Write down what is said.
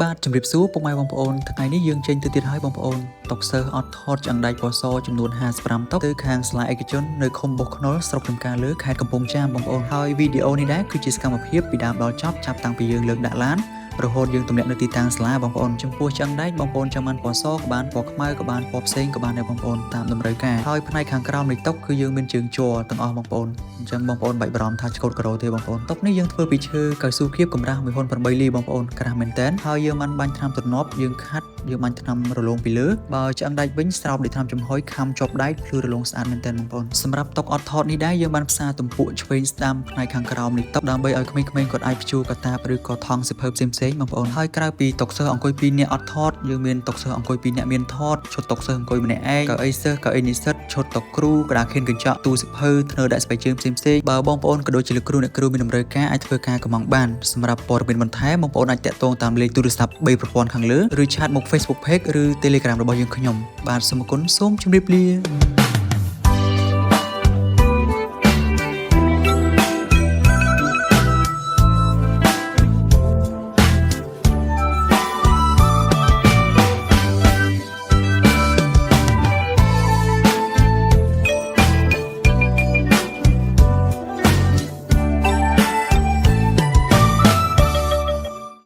បាទជំរាបសួរពុកម៉ែបងប្អូនថ្ងៃនេះយើងចេញទៅទៀតហើយបងប្អូនតុកសិស្សអត់ថតចង្ដៃពណ៌សចំនួន55តុកទៅខាងសាលាឯកជននៅឃុំបុកខ្នុលស្រុកចំការលើខេត្តកំពង់ចាមបងប្អូនហើយវីដេអូនេះដែរគឺជាសកម្មភាពពីដើមដល់ចប់ចាប់តាំងពីយើងលើកដាក់ឡានរហូតយើងទម្លាក់នៅទីតាំងសាលាបងប្អូនចំពោះចង្ដៃបងប្អូនចាំបានពណ៌សក៏បានពណ៌ខ្មៅក៏បានពណ៌ផ្សេងក៏បានដែរបងប្អូនតាមតម្រូវការហើយផ្នែកខាងក្រោមនៃតុកគឺយើងមានជើងជ័រទាំងអស់បងប្អូនអញ្ចឹងបងប្អូនបាច់បារម្ភថាឆ្កូតការ៉ូទេបងប្អូនតុកនេះយើងធ្វើពីឈើកៅស៊ូគៀបកម្រាស់1ហ៊ុន8លីបងប្អូនក្រាស់មែនតើហើយយើងបានបាញ់ថ្នាំទនប់យើងខាត់យើងបាញ់ថ្នាំរលោងពីលើបើឆ្អឹងដែកវិញស្រោបដោយថ្នាំចំហុយខំជាប់ដែកភ្លឺរលោងស្អាតមែនតើបងប្អូនសម្រាប់តុកអត់ថតនេះដែរយើងបានផ្សារទំពក់ឆ្វេងស្ដាំផ្នែកខាងក្រោមនៃតុកដើម្បីឲ្យក្មេងៗគាត់អាចព្យួរកាតាបឬក៏ថង់សិភើផ្សេងៗបងប្អូនហើយក្រៅពីតុកសិស្សអង្គុយ2នាក់អត់ថតយើងមានតុកសិស្សអង្គុយ2នាក់មានថតឈុតតុកសិស្សអង្គុយម្នាក់ឯងកៅអីសិស្សកៅអីនិស្សិតឈុតតុកគ្រូក្តារខៀនកញ្ចក់ទូសិភើធ្នើដាក់ស្បែកជើងផ្សេងៗបើបងប្អូនក៏ដូចជាលោកគ្រូអ្នកគ្រូមានតម្រូវការអាចធ្វើការកម្មង់បានសម្រាប់ព័ត៌មានបន្ថែមបងប្អូនអាចតាក់ទងតាមលេខទូរស័ព្ទ3ប្រព័ន្ធខាងលើឬឆាតមក Facebook Page ឬ Telegram របស់យើងខ្ញុំបាទសូមអរគុណសូមជម្រាបលា